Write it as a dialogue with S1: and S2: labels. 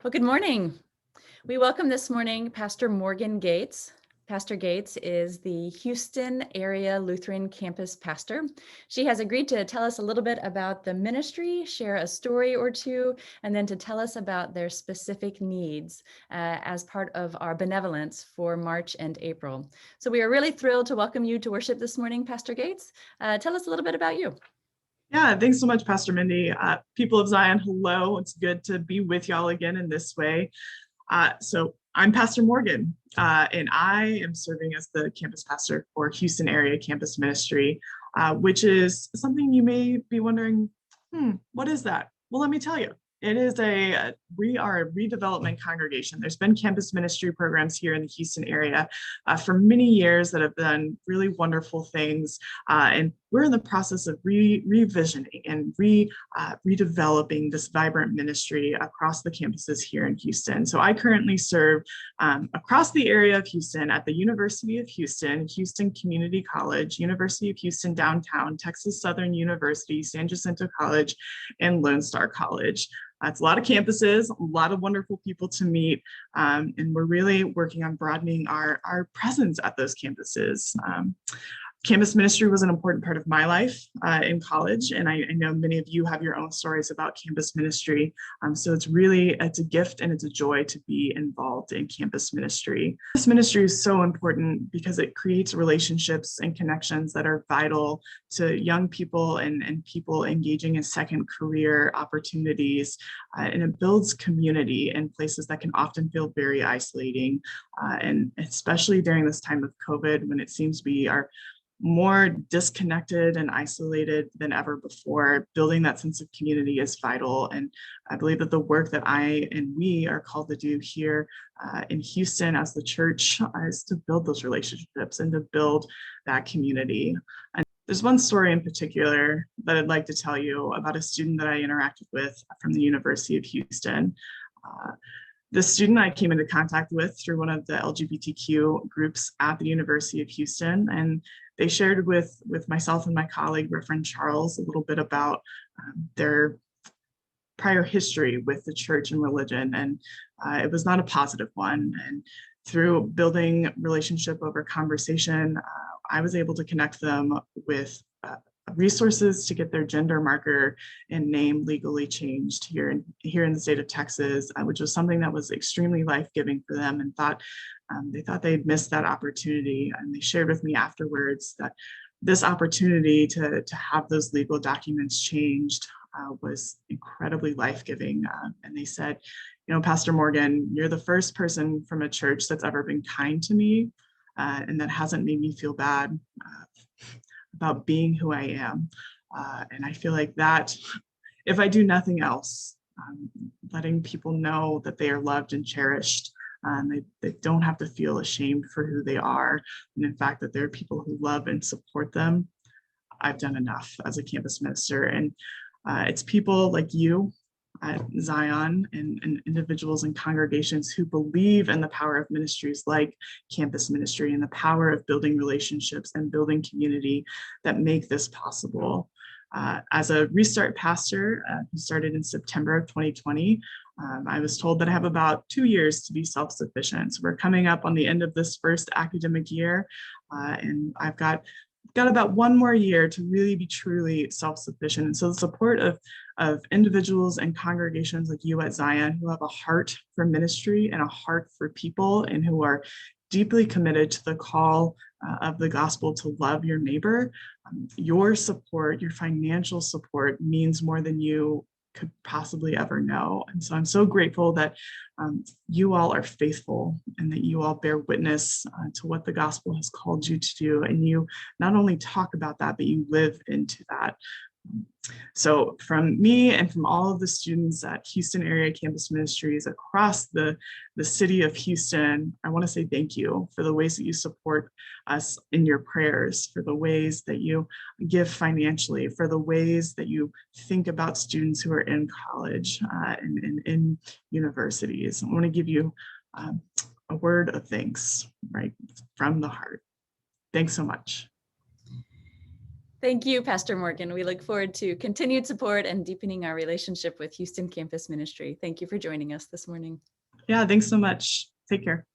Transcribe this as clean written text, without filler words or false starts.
S1: Well, good morning. We welcome this morning Pastor Morgan Gates. Pastor Gates is the Houston area Lutheran campus pastor. She has agreed to tell us a little bit about the ministry, share a story or two, and then to tell us about their specific needs as part of our Benevolence for March and April. So we are really thrilled to welcome you to worship this morning, Pastor Gates. Tell us a little bit about you.
S2: Yeah, thanks so much, Pastor Mindy. People of Zion, hello. It's good to be with y'all again in this way. So I'm Pastor Morgan, and I am serving as the campus pastor for Houston Area Campus Ministry, which is something you may be wondering, what is that? Well, let me tell you. It is we are a redevelopment congregation. There's been campus ministry programs here in the Houston area for many years that have done really wonderful things. And we're in the process of revisioning and redeveloping this vibrant ministry across the campuses here in Houston. So I currently serve across the area of Houston at the University of Houston, Houston Community College, University of Houston Downtown, Texas Southern University, San Jacinto College, and Lone Star College. It's a lot of campuses, a lot of wonderful people to meet, and we're really working on broadening our presence at those campuses. Campus ministry was an important part of my life in college, and I know many of you have your own stories about campus ministry. So it's a gift and it's a joy to be involved in campus ministry. Campus ministry is so important because it creates relationships and connections that are vital to young people and people engaging in second career opportunities, and it builds community in places that can often feel very isolating, and especially during this time of COVID, when it seems we are more disconnected and isolated than ever before. Building that sense of community is vital. And I believe that the work that I and we are called to do here in Houston as the church is to build those relationships and to build that community. And there's one story in particular that I'd like to tell you about a student that I interacted with from the University of Houston. The student I came into contact with through one of the LGBTQ groups at the University of Houston, and they shared with myself and my colleague, Reverend Charles, a little bit about their prior history with the church and religion, and it was not a positive one. And through building relationship over conversation, I was able to connect them with resources to get their gender marker and name legally changed here in the state of Texas, which was something that was extremely life-giving for them, and they thought they'd missed that opportunity. And they shared with me afterwards that this opportunity to have those legal documents changed was incredibly life-giving. And they said, Pastor Morgan, you're the first person from a church that's ever been kind to me and that hasn't made me feel bad about being who I am. And I feel like that, if I do nothing else, letting people know that they are loved and cherished, they don't have to feel ashamed for who they are. And in fact, that there are people who love and support them. I've done enough as a campus minister. And it's people like you at Zion and individuals and congregations who believe in the power of ministries like campus ministry and the power of building relationships and building community that make this possible. As a restart pastor who started in September of 2020, I was told that I have about 2 years to be self-sufficient. So we're coming up on the end of this first academic year, and I've got about 1 more year to really be truly self-sufficient. And so the support of individuals and congregations like you at Zion who have a heart for ministry and a heart for people and who are deeply committed to the call of the gospel to love your neighbor, your support, your financial support means more than you could possibly ever know. And so I'm so grateful that you all are faithful and that you all bear witness to what the gospel has called you to do. And you not only talk about that, but you live into that. So from me and from all of the students at Houston Area Campus Ministries across the city of Houston, I want to say thank you for the ways that you support us in your prayers, for the ways that you give financially, for the ways that you think about students who are in college and in universities. I want to give you a word of thanks, right, from the heart. Thanks so much.
S1: Thank you, Pastor Morgan. We look forward to continued support and deepening our relationship with Houston Campus Ministry. Thank you for joining us this morning.
S2: Yeah, thanks so much. Take care.